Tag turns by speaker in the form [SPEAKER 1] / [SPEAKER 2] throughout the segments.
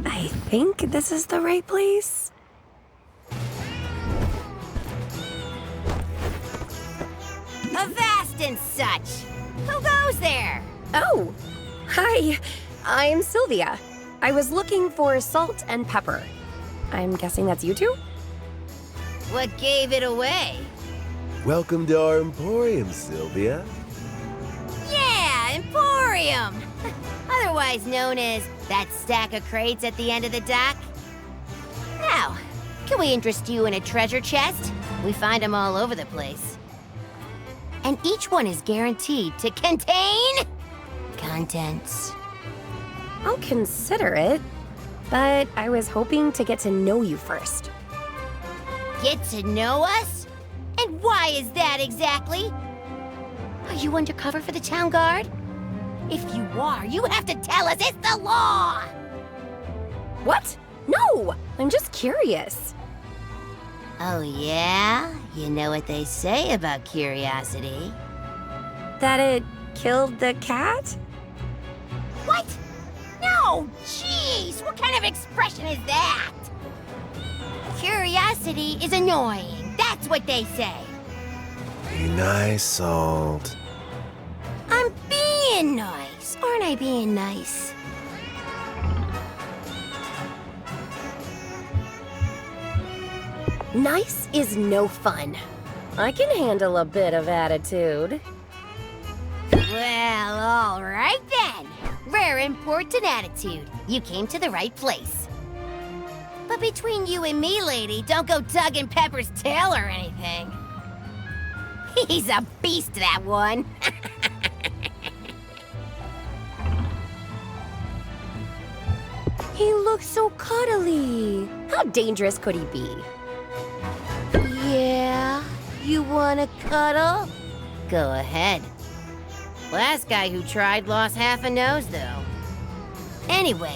[SPEAKER 1] I think this is the right place.
[SPEAKER 2] Avast and such! Who goes there?
[SPEAKER 1] Oh, hi. I'm Sylvia. I was looking for salt and pepper. I'm guessing that's you two?
[SPEAKER 2] What gave it away?
[SPEAKER 3] Welcome to our emporium, Sylvia.
[SPEAKER 2] Yeah, Emporium! Otherwise known as that stack of crates at the end of the dock. Now, can we interest you in a treasure chest? We find them all over the place. And each one is guaranteed to contain contents.
[SPEAKER 1] I'll consider it, but I was hoping to get to know you first.
[SPEAKER 2] Get to know us? And why is that exactly? Are you undercover for the town guard? If you are, you have to tell us. It's the law!
[SPEAKER 1] What? No! I'm just curious.
[SPEAKER 2] Oh, yeah? You know what they say about curiosity.
[SPEAKER 1] That it killed the cat?
[SPEAKER 2] What? No! Jeez! What kind of expression is that? Curiosity is annoying. That's what they say.
[SPEAKER 3] Be nice, Salt.
[SPEAKER 2] I'm being nice. Aren't I being nice?
[SPEAKER 1] Nice is no fun. I can handle a bit of attitude.
[SPEAKER 2] Well, all right then. Rare important attitude. You came to the right place. But between you and me, lady, don't go tugging Pepper's tail or anything. He's a beast, that one.
[SPEAKER 1] He looks so cuddly. How dangerous could he be?
[SPEAKER 2] Yeah? You wanna cuddle? Go ahead. Last guy who tried lost half a nose, though. Anyway,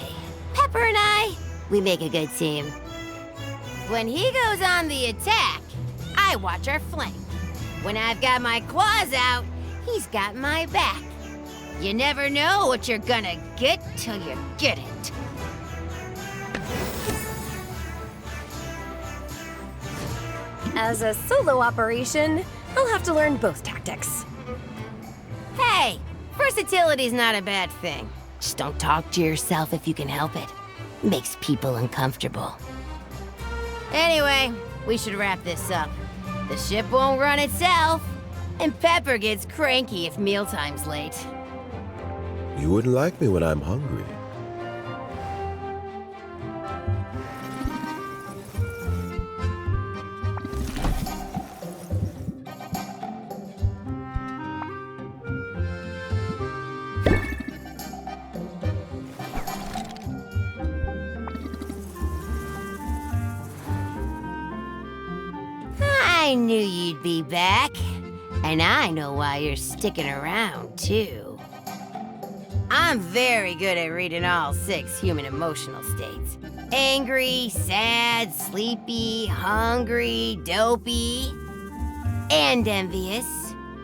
[SPEAKER 2] Pepper and I, we make a good team. When he goes on the attack, I watch our flank. When I've got my claws out, he's got my back. You never know what you're gonna get till you get it.
[SPEAKER 1] As a solo operation, I'll have to learn both tactics.
[SPEAKER 2] Hey, versatility's not a bad thing. Just don't talk to yourself if you can help it. Makes people uncomfortable. Anyway, we should wrap this up. The ship won't run itself, and Pepper gets cranky if mealtime's late.
[SPEAKER 3] You wouldn't like me when I'm hungry.
[SPEAKER 2] I knew you'd be back, and I know why you're sticking around, too. I'm very good at reading all 6 human emotional states. Angry, sad, sleepy, hungry, dopey, and envious.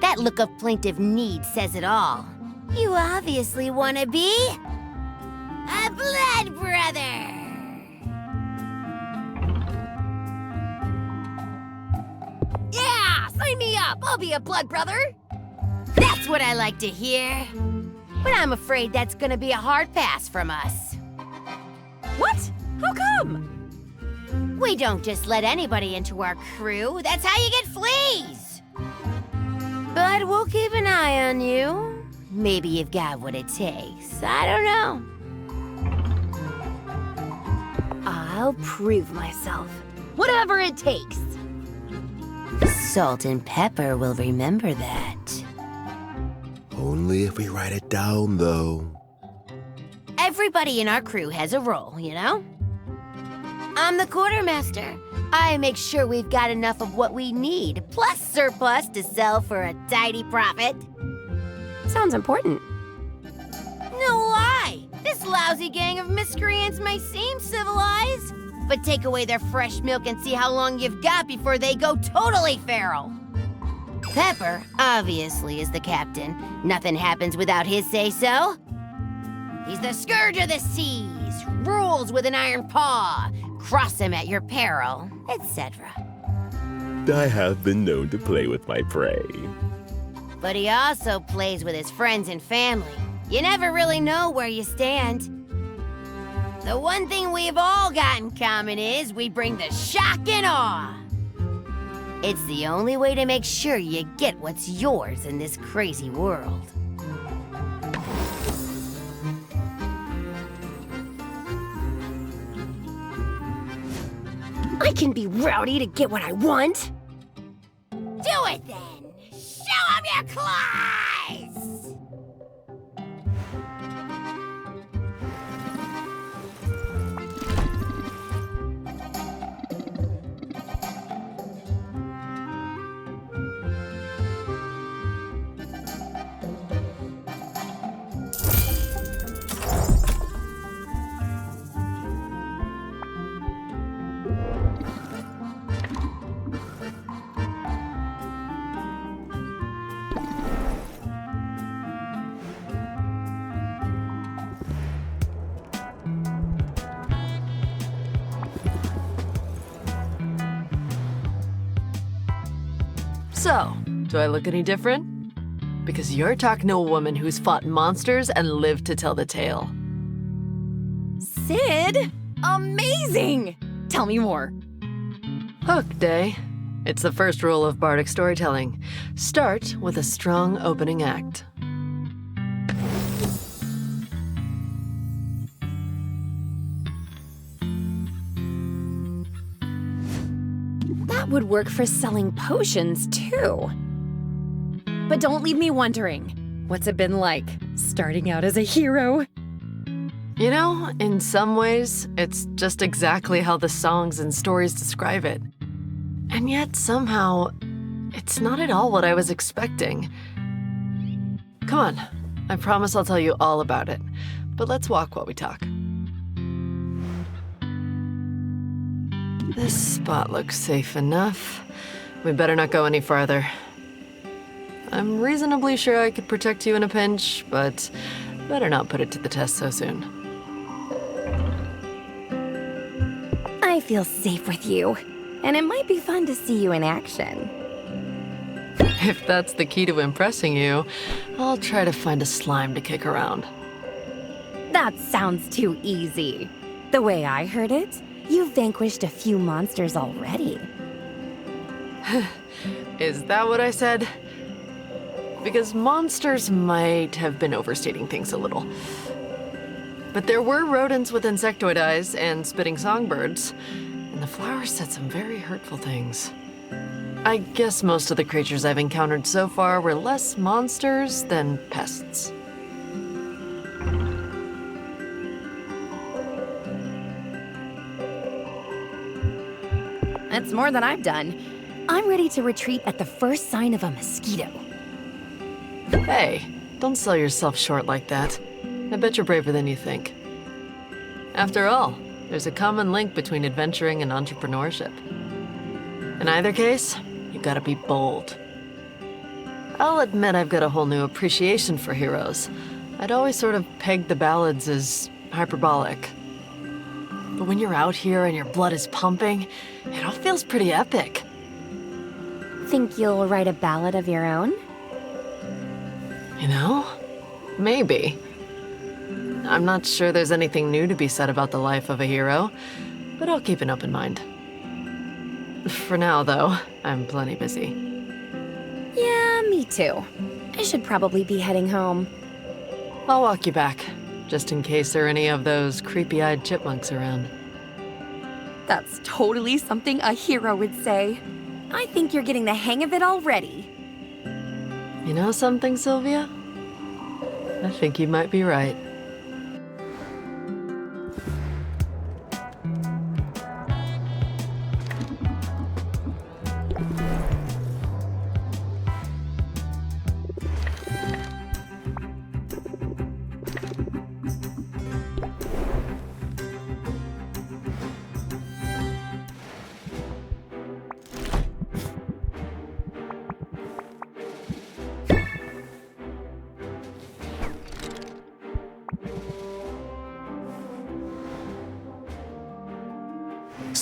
[SPEAKER 2] That look of plaintive need says it all. You obviously want to be a blood brother. Yeah, sign me up. I'll be a blood brother. That's what I like to hear. But I'm afraid that's gonna be a hard pass from us.
[SPEAKER 1] What? How come?
[SPEAKER 2] We don't just let anybody into our crew. That's how you get fleas. But we'll keep an eye on you. Maybe you've got what it takes. I don't know.
[SPEAKER 1] I'll prove myself. Whatever it takes.
[SPEAKER 2] Salt and Pepper will remember that.
[SPEAKER 3] Only if we write it down, though.
[SPEAKER 2] Everybody in our crew has a role, you know? I'm the quartermaster. I make sure we've got enough of what we need, plus surplus to sell for a tidy profit.
[SPEAKER 1] Sounds important.
[SPEAKER 2] No lie! This lousy gang of miscreants may seem civilized, but take away their fresh milk and see how long you've got before they go totally feral. Pepper, obviously, is the captain. Nothing happens without his say-so. He's the scourge of the seas, rules with an iron paw, cross him at your peril, etc.
[SPEAKER 3] I have been known to play with my prey.
[SPEAKER 2] But he also plays with his friends and family. You never really know where you stand. The one thing we've all got in common is we bring the shock and awe. It's the only way to make sure you get what's yours in this crazy world.
[SPEAKER 1] I can be rowdy to get what I want.
[SPEAKER 2] Do it then! Show 'em your claws!
[SPEAKER 4] So, do I look any different? Because you're talking to a woman who's fought monsters and lived to tell the tale.
[SPEAKER 1] Sid? Amazing! Tell me more.
[SPEAKER 4] Hook Day. It's the first rule of bardic storytelling. Start with a strong opening act.
[SPEAKER 1] That would work for selling potions, too. But don't leave me wondering, what's it been like, starting out as a hero?
[SPEAKER 4] You know, in some ways, it's just exactly how the songs and stories describe it. And yet, somehow, it's not at all what I was expecting. Come on, I promise I'll tell you all about it. But let's walk while we talk. This spot looks safe enough. We better not go any farther. I'm reasonably sure I could protect you in a pinch, but better not put it to the test so soon.
[SPEAKER 1] I feel safe with you, and it might be fun to see you in action.
[SPEAKER 4] If that's the key to impressing you, I'll try to find a slime to kick around.
[SPEAKER 1] That sounds too easy. The way I heard it, you've vanquished a few monsters already.
[SPEAKER 4] Is that what I said? Because monsters might have been overstating things a little. But there were rodents with insectoid eyes and spitting songbirds, and the flowers said some very hurtful things. I guess most of the creatures I've encountered so far were less monsters than pests.
[SPEAKER 1] That's more than I've done. I'm ready to retreat at the first sign of a mosquito.
[SPEAKER 4] Hey, don't sell yourself short like that. I bet you're braver than you think. After all, there's a common link between adventuring and entrepreneurship. In either case, you gotta be bold. I'll admit I've got a whole new appreciation for heroes. I'd always sort of pegged the ballads as hyperbolic. But when you're out here and your blood is pumping, it all feels pretty epic.
[SPEAKER 1] Think you'll write a ballad of your own?
[SPEAKER 4] You know? Maybe. I'm not sure there's anything new to be said about the life of a hero, but I'll keep an open mind. For now, though, I'm plenty busy.
[SPEAKER 1] Yeah, me too. I should probably be heading home.
[SPEAKER 4] I'll walk you back, just in case there are any of those creepy-eyed chipmunks around.
[SPEAKER 1] That's totally something a hero would say. I think you're getting the hang of it already.
[SPEAKER 4] You know something, Sylvia? I think you might be right.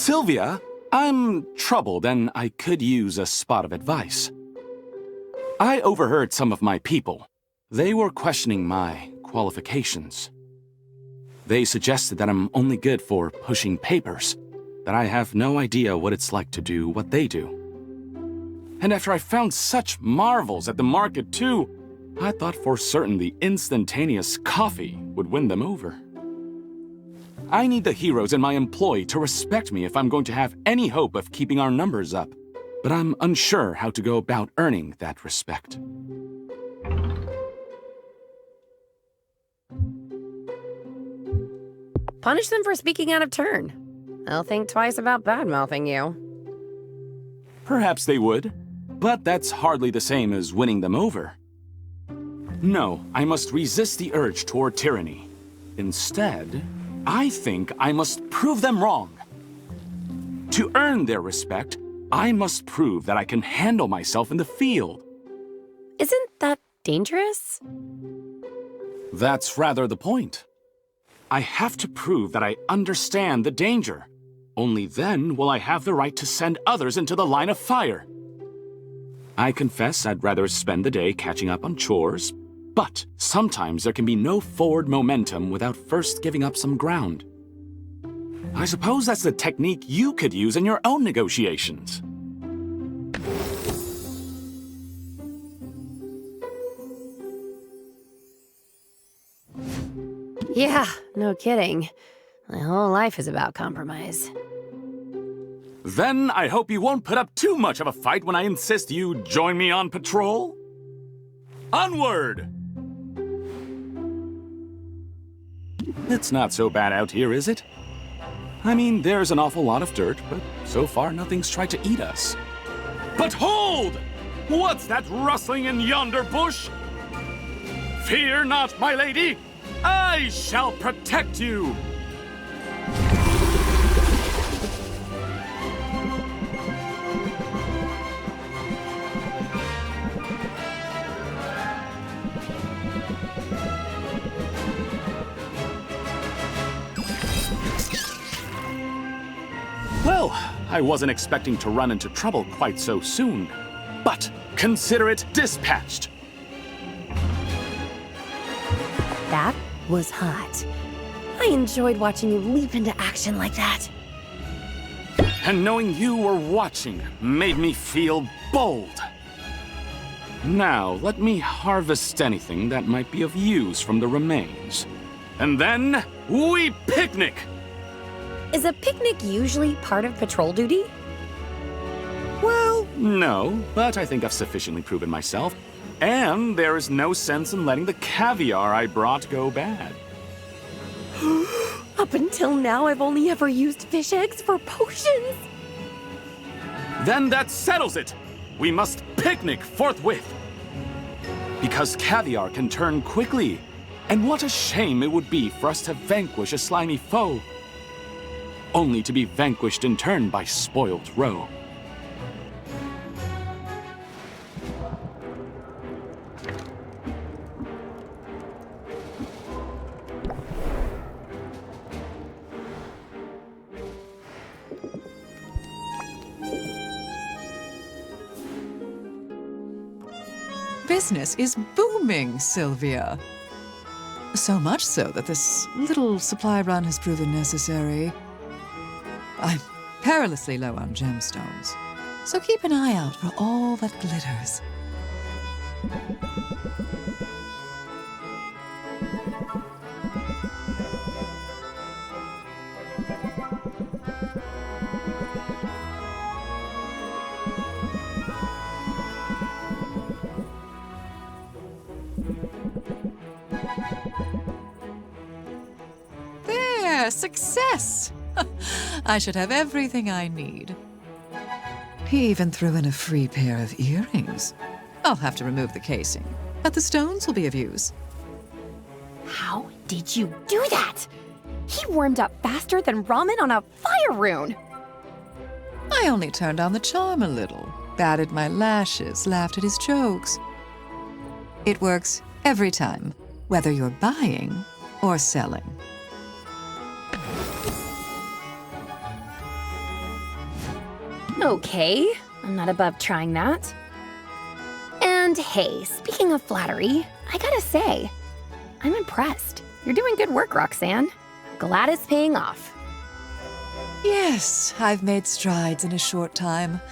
[SPEAKER 5] Sylvia, I'm troubled and I could use a spot of advice. I overheard some of my people. They were questioning my qualifications. They suggested that I'm only good for pushing papers, that I have no idea what it's like to do what they do. And after I found such marvels at the market too, I thought for certain the instantaneous coffee would win them over. I need the heroes in my employ to respect me if I'm going to have any hope of keeping our numbers up, but I'm unsure how to go about earning that respect.
[SPEAKER 1] Punish them for speaking out of turn. They'll think twice about bad-mouthing you.
[SPEAKER 5] Perhaps they would, but that's hardly the same as winning them over. No, I must resist the urge toward tyranny. Instead, I think I must prove them wrong. To earn their respect, I must prove that I can handle myself in the field.
[SPEAKER 1] Isn't that dangerous?
[SPEAKER 5] That's rather the point. I have to prove that I understand the danger. Only then will I have the right to send others into the line of fire. I confess I'd rather spend the day catching up on chores, but sometimes there can be no forward momentum without first giving up some ground. I suppose that's the technique you could use in your own negotiations.
[SPEAKER 1] Yeah, no kidding. My whole life is about compromise.
[SPEAKER 5] Then I hope you won't put up too much of a fight when I insist you join me on patrol. Onward! It's not so bad out here, is it? I mean, there's an awful lot of dirt, but so far nothing's tried to eat us. But hold! What's that rustling in yonder bush? Fear not, my lady! I shall protect you! Well, I wasn't expecting to run into trouble quite so soon, but consider it dispatched.
[SPEAKER 1] That was hot. I enjoyed watching you leap into action like that.
[SPEAKER 5] And knowing you were watching made me feel bold. Now, let me harvest anything that might be of use from the remains. And then, we picnic!
[SPEAKER 1] Is a picnic usually part of patrol duty?
[SPEAKER 5] Well, no, but I think I've sufficiently proven myself. And there is no sense in letting the caviar I brought go bad.
[SPEAKER 1] Up until now, I've only ever used fish eggs for potions.
[SPEAKER 5] Then that settles it! We must picnic forthwith! Because caviar can turn quickly, and what a shame it would be for us to vanquish a slimy foe, only to be vanquished in turn by spoiled roe.
[SPEAKER 6] Business is booming, Sylvia. So much so that this little supply run has proven necessary. I'm perilously low on gemstones, so keep an eye out for all that glitters. There, success! I should have everything I need. He even threw in a free pair of earrings. I'll have to remove the casing, but the stones will be of use.
[SPEAKER 1] How did you do that? He warmed up faster than ramen on a fire rune.
[SPEAKER 6] I only turned on the charm a little, batted my lashes, laughed at his jokes. It works every time, whether you're buying or selling.
[SPEAKER 1] Okay, I'm not above trying that. And hey, speaking of flattery, I gotta say, I'm impressed. You're doing good work, Roxanne. Glad it's paying off.
[SPEAKER 6] Yes, I've made strides in a short time.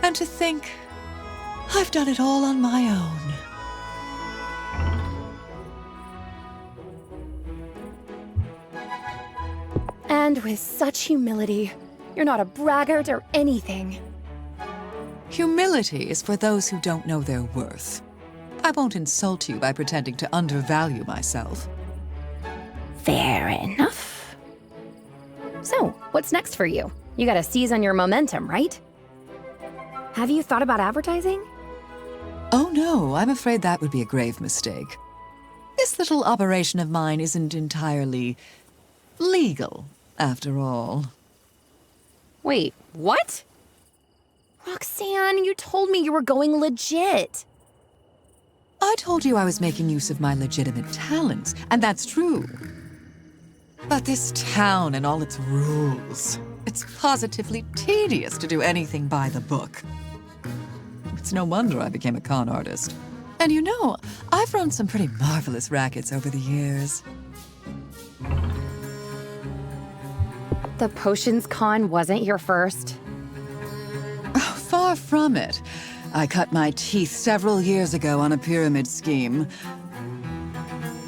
[SPEAKER 6] And to think, I've done it all on my own.
[SPEAKER 1] And with such humility, you're not a braggart or anything.
[SPEAKER 6] Humility is for those who don't know their worth. I won't insult you by pretending to undervalue myself.
[SPEAKER 1] Fair enough. So, what's next for you? You gotta seize on your momentum, right? Have you thought about advertising?
[SPEAKER 6] Oh no, I'm afraid that would be a grave mistake. This little operation of mine isn't entirely legal, after all.
[SPEAKER 1] Wait, what? Roxanne, you told me you were going legit.
[SPEAKER 6] I told you I was making use of my legitimate talents, and that's true. But this town and all its rules, it's positively tedious to do anything by the book. It's no wonder I became a con artist. And you know, I've run some pretty marvelous rackets over the years.
[SPEAKER 1] The Potions Con wasn't your first?
[SPEAKER 6] Far from it. I cut my teeth several years ago on a pyramid scheme.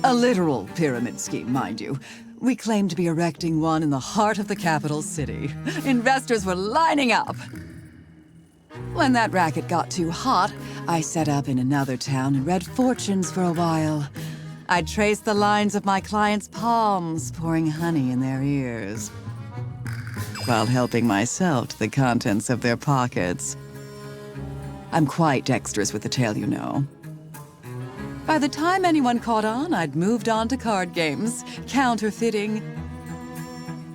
[SPEAKER 6] A literal pyramid scheme, mind you. We claimed to be erecting one in the heart of the capital city. Investors were lining up. When that racket got too hot, I set up in another town and read fortunes for a while. I traced the lines of my clients' palms, pouring honey in their ears, while helping myself to the contents of their pockets. I'm quite dexterous with the tail, you know. By the time anyone caught on, I'd moved on to card games, counterfeiting,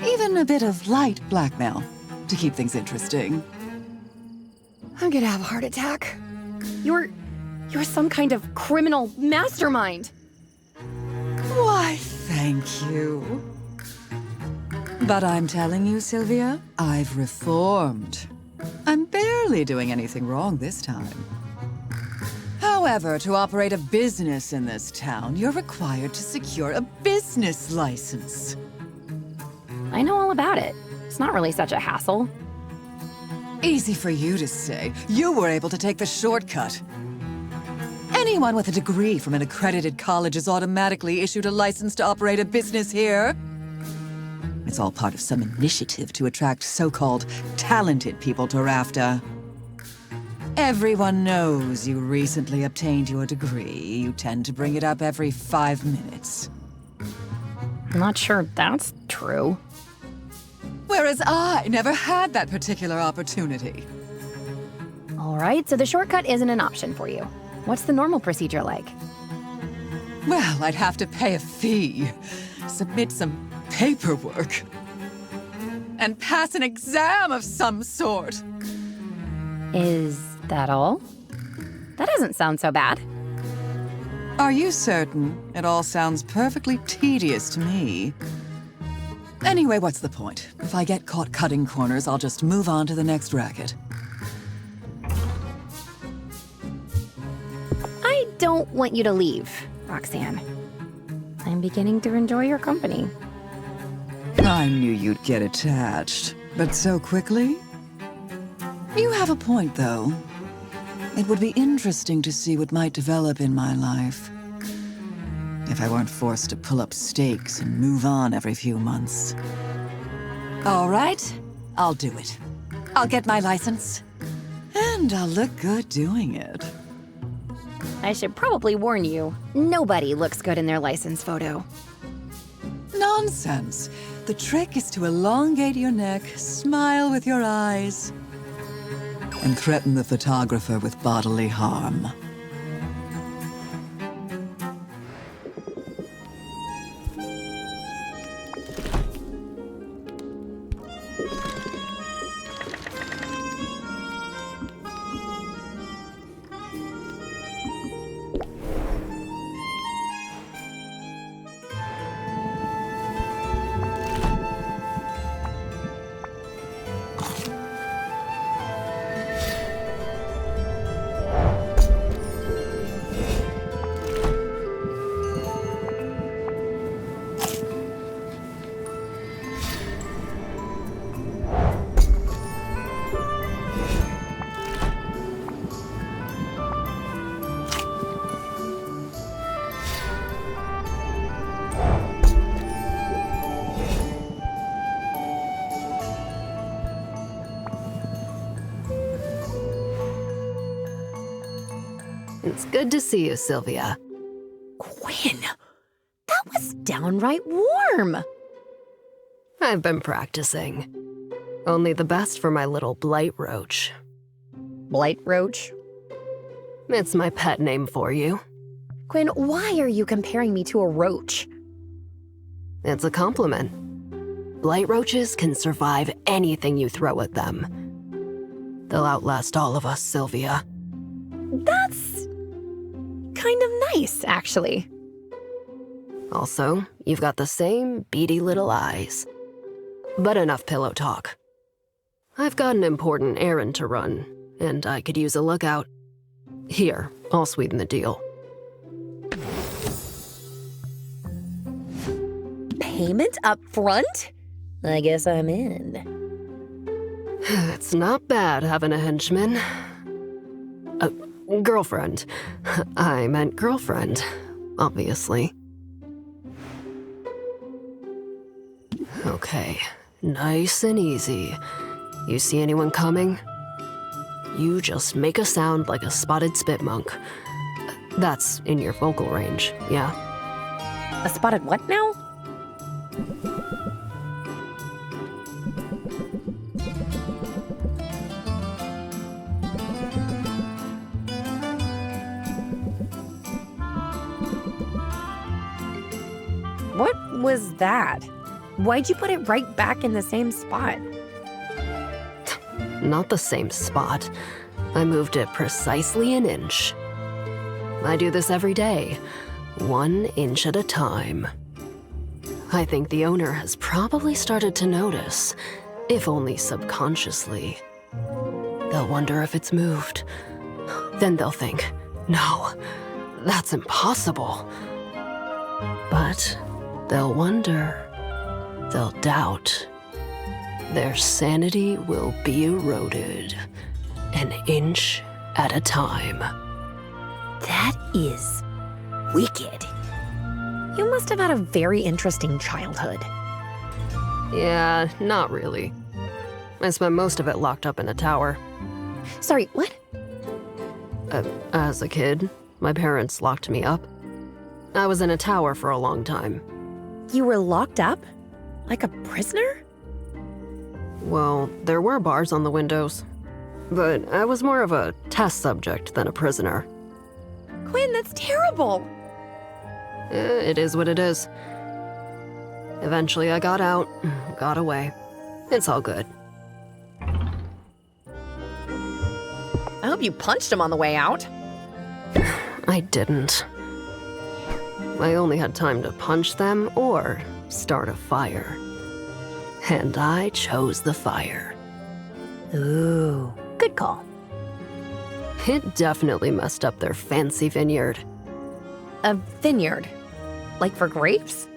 [SPEAKER 6] even a bit of light blackmail to keep things interesting.
[SPEAKER 1] I'm gonna have a heart attack. You're some kind of criminal mastermind.
[SPEAKER 6] Why, thank you. But I'm telling you, Sylvia, I've reformed. I'm barely doing anything wrong this time. However, to operate a business in this town, you're required to secure a business license.
[SPEAKER 1] I know all about it. It's not really such a hassle.
[SPEAKER 6] Easy for you to say. You were able to take the shortcut. Anyone with a degree from an accredited college is automatically issued a license to operate a business here. It's all part of some initiative to attract so-called talented people to RAFTA. Everyone knows you recently obtained your degree. You tend to bring it up every 5 minutes.
[SPEAKER 1] I'm not sure that's true.
[SPEAKER 6] Whereas I never had that particular opportunity.
[SPEAKER 1] All right, so the shortcut isn't an option for you. What's the normal procedure like?
[SPEAKER 6] Well, I'd have to pay a fee, submit some paperwork, and pass an exam of some sort.
[SPEAKER 1] Is that all? That doesn't sound so bad.
[SPEAKER 6] Are you certain? It all sounds perfectly tedious to me. Anyway, what's the point? If I get caught cutting corners, I'll just move on to the next racket.
[SPEAKER 1] I don't want you to leave, Roxanne. I'm beginning to enjoy your company.
[SPEAKER 6] I knew you'd get attached, but so quickly? You have a point, though. It would be interesting to see what might develop in my life if I weren't forced to pull up stakes and move on every few months. All right, I'll do it. I'll get my license, and I'll look good doing it.
[SPEAKER 1] I should probably warn you, nobody looks good in their license photo.
[SPEAKER 6] Nonsense. The trick is to elongate your neck, smile with your eyes, and threaten the photographer with bodily harm.
[SPEAKER 4] It's good to see you, Sylvia.
[SPEAKER 1] Quinn, that was downright warm.
[SPEAKER 4] I've been practicing. Only the best for my little blight roach.
[SPEAKER 1] Blight roach?
[SPEAKER 4] It's my pet name for you.
[SPEAKER 1] Quinn, why are you comparing me to a roach?
[SPEAKER 4] It's a compliment. Blight roaches can survive anything you throw at them. They'll outlast all of us, Sylvia.
[SPEAKER 1] That's kind of nice, actually.
[SPEAKER 4] Also, you've got the same beady little eyes. But enough pillow talk. I've got an important errand to run, and I could use a lookout. Here, I'll sweeten the deal.
[SPEAKER 1] Payment up front? I guess I'm in.
[SPEAKER 4] It's not bad having a henchman. Girlfriend. I meant girlfriend, obviously. Okay, nice and easy. You see anyone coming? You just make a sound like a spotted spit monk. That's in your vocal range, yeah?
[SPEAKER 1] A spotted what now? What was that? Why'd you put it right back in the same spot?
[SPEAKER 4] Not the same spot. I moved it precisely an inch. I do this every day, 1 inch at a time. I think the owner has probably started to notice, if only subconsciously. They'll wonder if it's moved. Then they'll think, no, that's impossible. But they'll wonder, they'll doubt. Their sanity will be eroded, 1 inch at a time.
[SPEAKER 1] That is wicked. You must have had a very interesting childhood.
[SPEAKER 4] Yeah, not really. I spent most of it locked up in a tower.
[SPEAKER 1] Sorry, what?
[SPEAKER 4] As a kid, my parents locked me up. I was in a tower for a long time.
[SPEAKER 1] You were locked up? Like a prisoner?
[SPEAKER 4] Well, there were bars on the windows. But I was more of a test subject than a prisoner.
[SPEAKER 1] Quinn, that's terrible.
[SPEAKER 4] It is what it is. Eventually I got out, got away. It's all good.
[SPEAKER 1] I hope you punched him on the way out.
[SPEAKER 4] I didn't. I only had time to punch them or start a fire. And I chose the fire.
[SPEAKER 1] Ooh, good call.
[SPEAKER 4] It definitely messed up their fancy vineyard.
[SPEAKER 1] A vineyard? Like for grapes?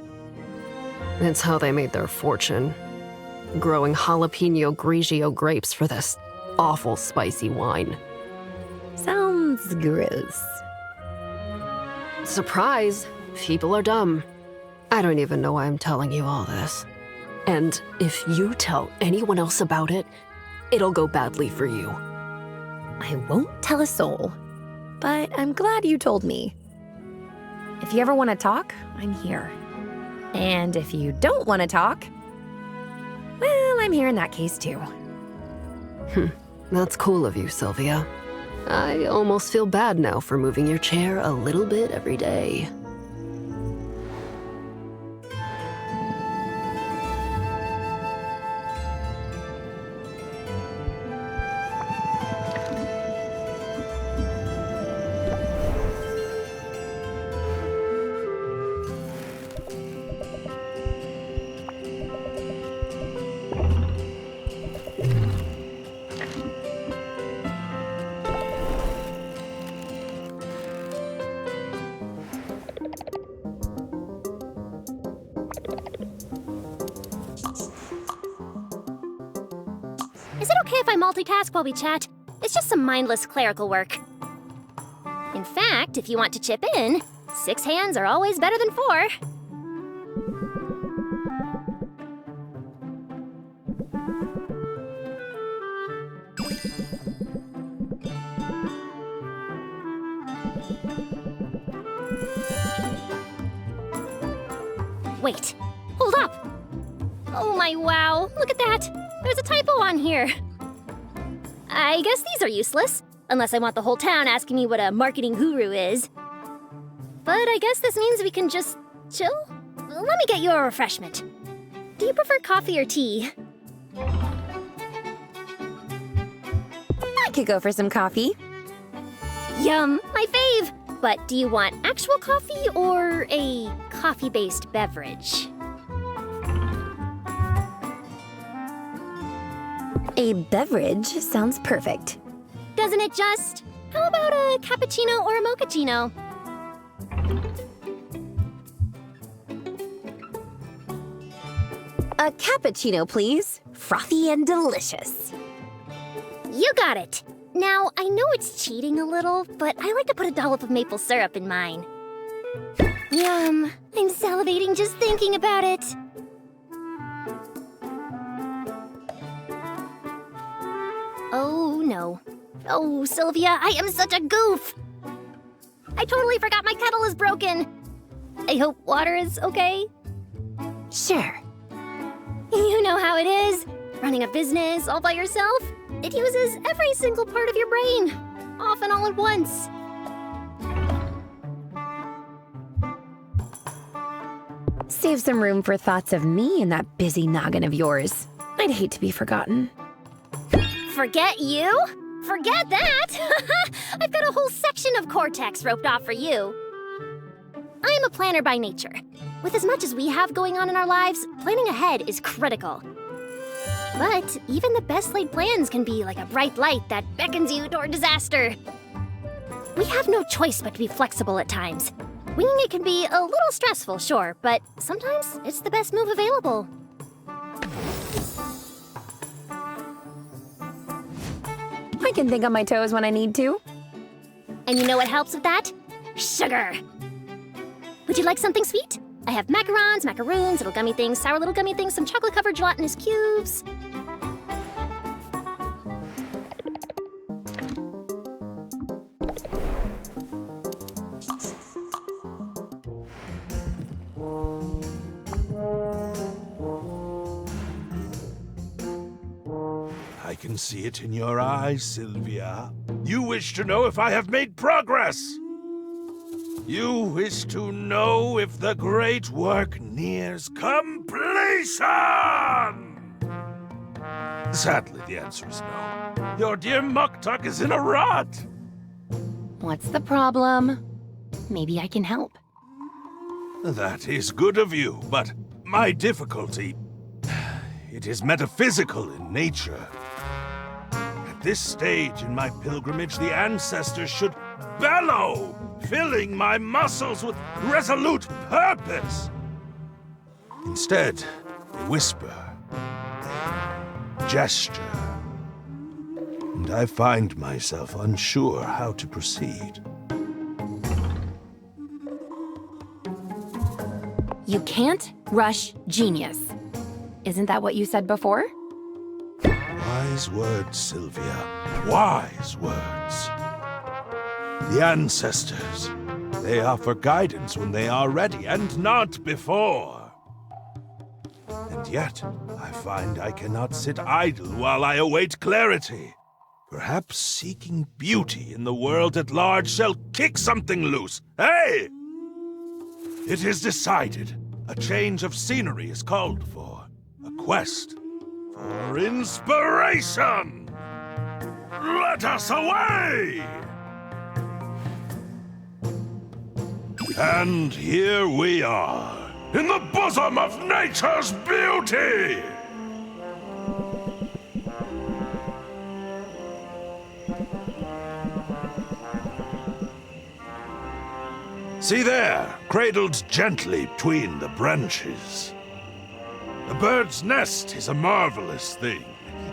[SPEAKER 4] It's how they made their fortune. Growing jalapeno grigio grapes for this awful spicy wine.
[SPEAKER 1] Sounds gross.
[SPEAKER 4] Surprise! People are dumb. I don't even know why I'm telling you all this. And if you tell anyone else about it, it'll go badly for you.
[SPEAKER 1] I won't tell a soul, but I'm glad you told me. If you ever want to talk, I'm here. And if you don't want to talk, well, I'm here in that case too.
[SPEAKER 4] That's cool of you, Sylvia. I almost feel bad now for moving your chair a little bit every day.
[SPEAKER 7] Is it okay if I multitask while we chat? It's just some mindless clerical work. In fact, if you want to chip in, 6 hands are always better than 4. Wait, hold up! Oh my wow, look at that! There's a typo on here. I guess these are useless, unless I want the whole town asking me what a marketing guru is. But I guess this means we can just chill? Let me get you a refreshment. Do you prefer coffee or tea?
[SPEAKER 1] I could go for some coffee.
[SPEAKER 7] Yum, my fave! But do you want actual coffee or a coffee-based beverage?
[SPEAKER 1] A beverage sounds perfect.
[SPEAKER 7] Doesn't it just? How about a cappuccino or a mochaccino?
[SPEAKER 1] A cappuccino, please. Frothy and delicious.
[SPEAKER 7] You got it! Now, I know it's cheating a little, but I like to put a dollop of maple syrup in mine. Yum! I'm salivating just thinking about it! Oh, no. Oh, Sylvia, I am such a goof! I totally forgot my kettle is broken! I hope water is okay?
[SPEAKER 1] Sure.
[SPEAKER 7] You know how it is. Running a business all by yourself, it uses every single part of your brain, often all at once.
[SPEAKER 1] Save some room for thoughts of me in that busy noggin of yours. I'd hate to be forgotten.
[SPEAKER 7] Forget you? Forget that! I've got a whole section of cortex roped off for you. I'm a planner by nature. With as much as we have going on in our lives, planning ahead is critical. But even the best laid plans can be like a bright light that beckons you toward disaster. We have no choice but to be flexible at times. Winging it can be a little stressful, sure, but sometimes it's the best move available.
[SPEAKER 1] I can think on my toes when I need to.
[SPEAKER 7] And you know what helps with that? Sugar! Would you like something sweet? I have macarons, macaroons, little gummy things, sour little gummy things, some chocolate-covered gelatinous cubes.
[SPEAKER 3] I can see it in your eyes, Sylvia. You wish to know if I have made progress. You wish to know if the great work nears completion! Sadly, the answer is no. Your dear Muktuk is in a rut.
[SPEAKER 1] What's the problem? Maybe I can help.
[SPEAKER 3] That is good of you, but my difficulty, it is metaphysical in nature. At this stage in my pilgrimage, the ancestors should bellow, filling my muscles with resolute purpose. Instead, they whisper, gesture, and I find myself unsure how to proceed.
[SPEAKER 1] You can't rush genius. Isn't that what you said before?
[SPEAKER 3] Wise words, Sylvia. Wise words. The ancestors, they offer guidance when they are ready, and not before. And yet, I find I cannot sit idle while I await clarity. Perhaps seeking beauty in the world at large shall kick something loose. Hey! It is decided. A change of scenery is called for. A quest for inspiration! Let us away! And here we are, in the bosom of nature's beauty! See there, cradled gently between the branches. A bird's nest is a marvelous thing.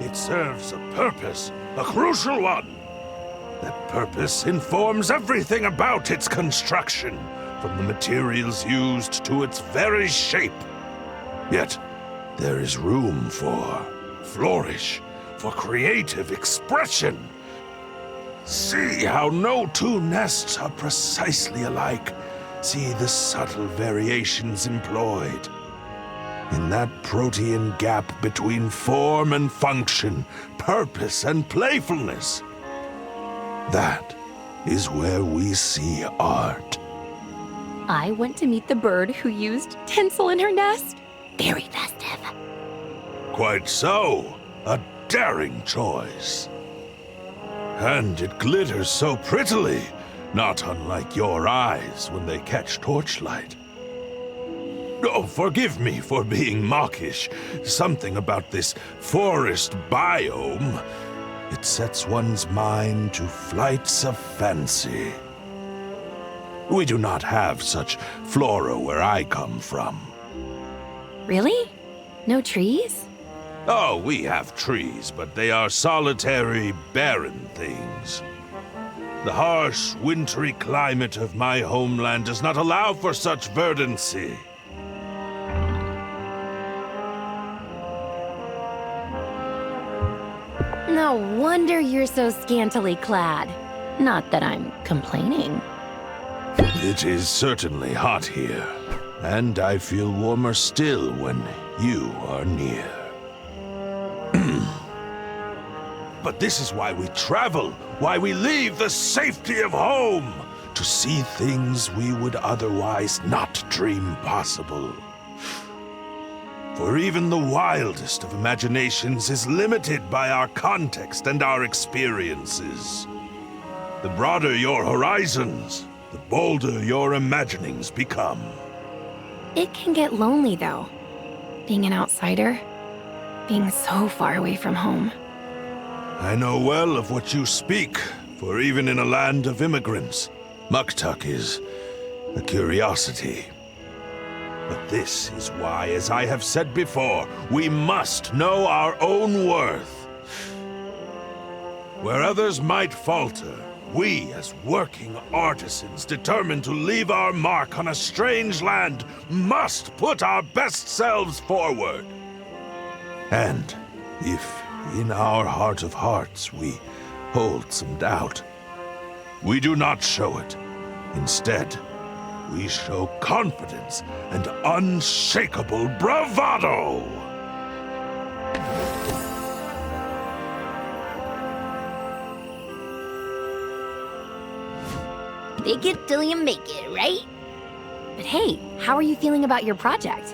[SPEAKER 3] It serves a purpose, a crucial one. That purpose informs everything about its construction, from the materials used to its very shape. Yet, there is room for flourish, for creative expression. See how no two nests are precisely alike. See the subtle variations employed. In that protean gap between form and function, purpose and playfulness. That is where we see art.
[SPEAKER 1] I went to meet the bird who used tinsel in her nest. Very festive.
[SPEAKER 3] Quite so. A daring choice. And it glitters so prettily, not unlike your eyes when they catch torchlight. Oh, forgive me for being mawkish. Something about this forest biome. It sets one's mind to flights of fancy. We do not have such flora where I come from.
[SPEAKER 1] Really? No trees?
[SPEAKER 3] Oh, we have trees, but they are solitary, barren things. The harsh, wintry climate of my homeland does not allow for such verdancy.
[SPEAKER 1] No wonder you're so scantily clad. Not that I'm complaining.
[SPEAKER 3] It is certainly hot here, and I feel warmer still when you are near. But this is why we travel, why we leave the safety of home, to see things we would otherwise not dream possible. For even the wildest of imaginations is limited by our context and our experiences. The broader your horizons, the bolder your imaginings become.
[SPEAKER 1] It can get lonely, though. Being an outsider. Being so far away from home.
[SPEAKER 3] I know well of what you speak, for even in a land of immigrants, Muktuk is a curiosity. But this is why, as I have said before, we must know our own worth. Where others might falter, we, as working artisans determined to leave our mark on a strange land, must put our best selves forward. And if in our heart of hearts we hold some doubt, we do not show it. Instead, we show confidence and unshakable bravado!
[SPEAKER 7] Fake it till you make it, right?
[SPEAKER 1] But hey, how are you feeling about your project?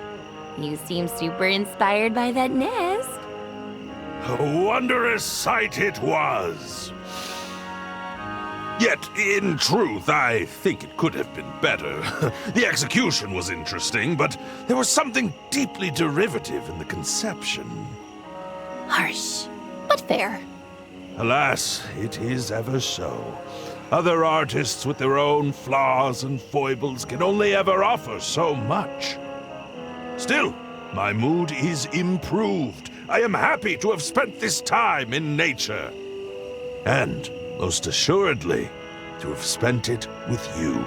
[SPEAKER 1] You seem super inspired by that nest.
[SPEAKER 3] A wondrous sight it was. Yet, in truth, I think it could have been better. The execution was interesting, but there was something deeply derivative in the conception.
[SPEAKER 1] Harsh, but fair.
[SPEAKER 3] Alas, it is ever so. Other artists with their own flaws and foibles can only ever offer so much. Still, my mood is improved. I am happy to have spent this time in nature. And, most assuredly, to have spent it with you.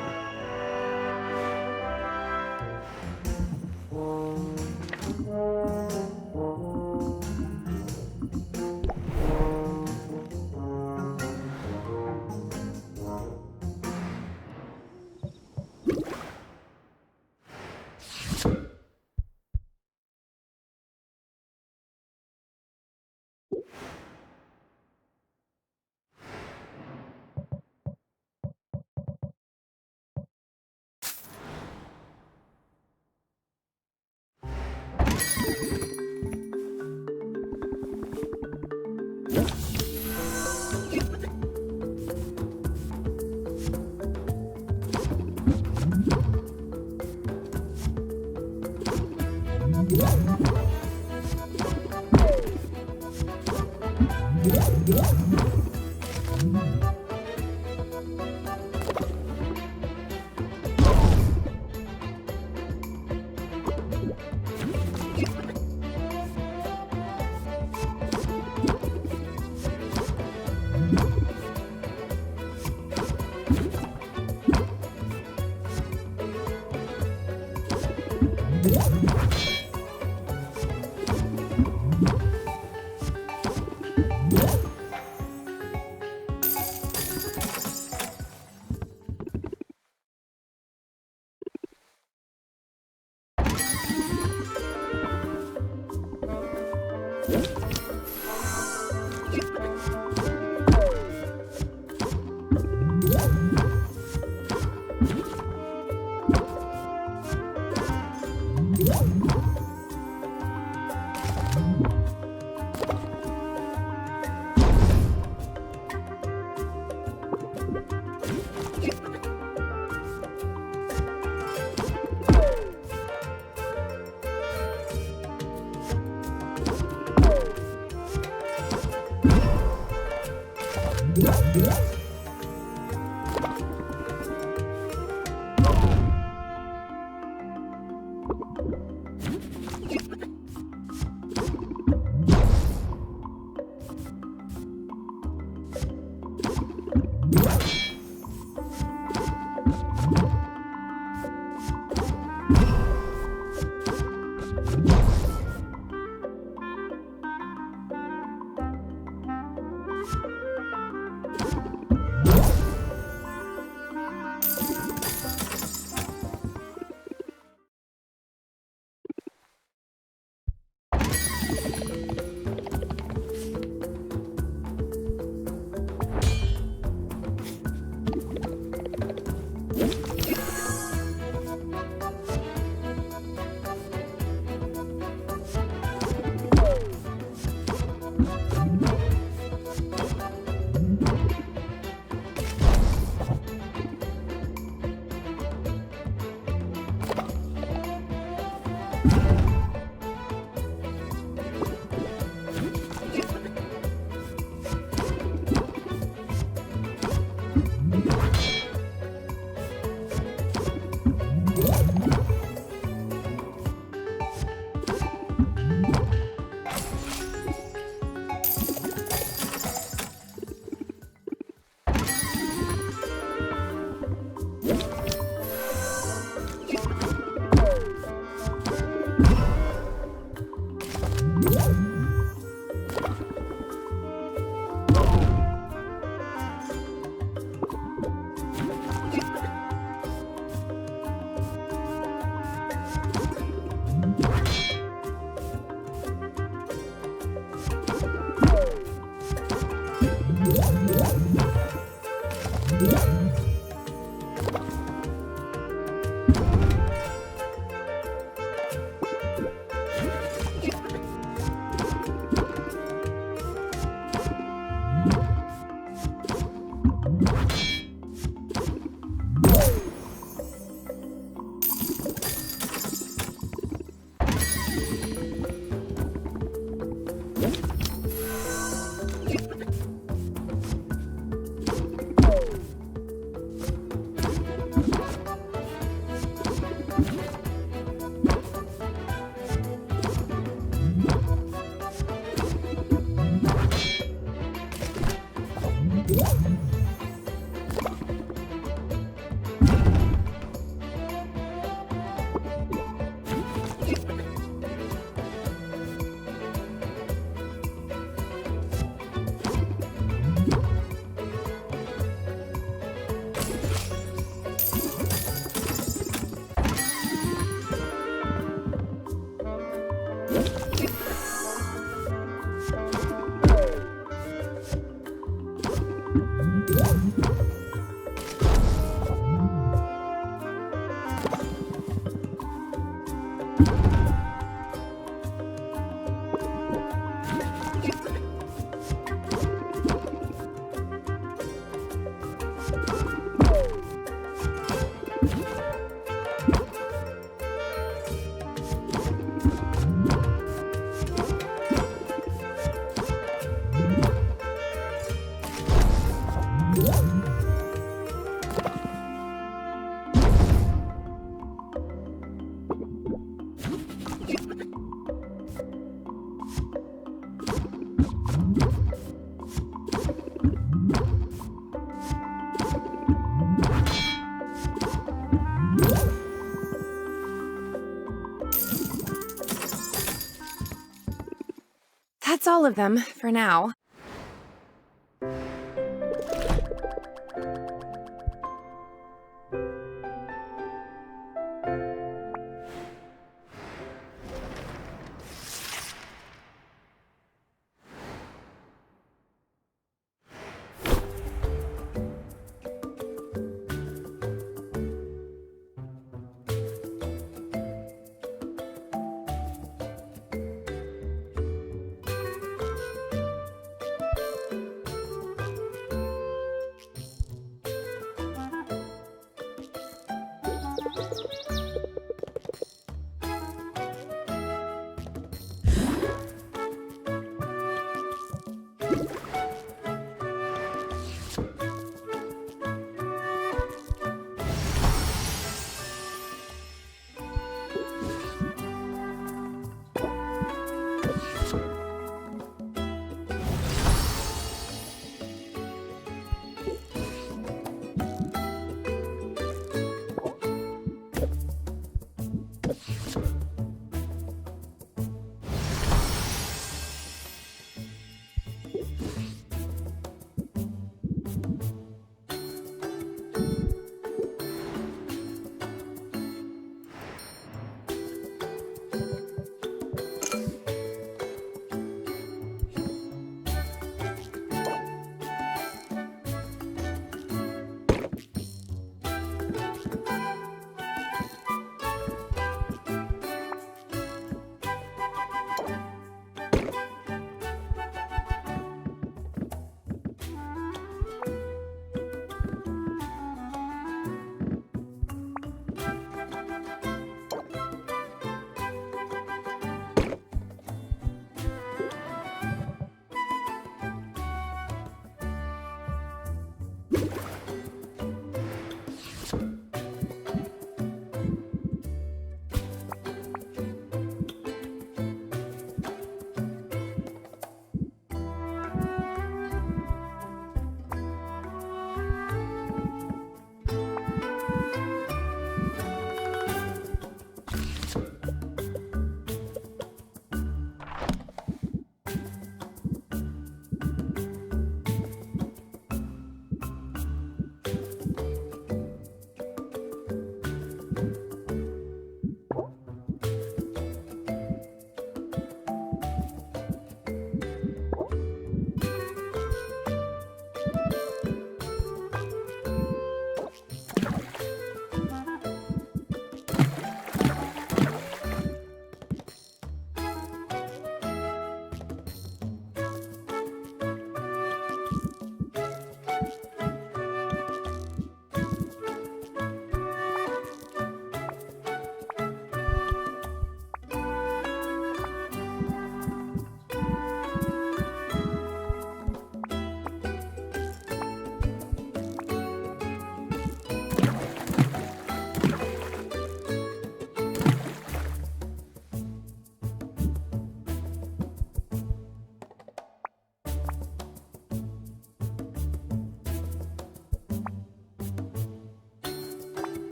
[SPEAKER 1] That's all of them, for now.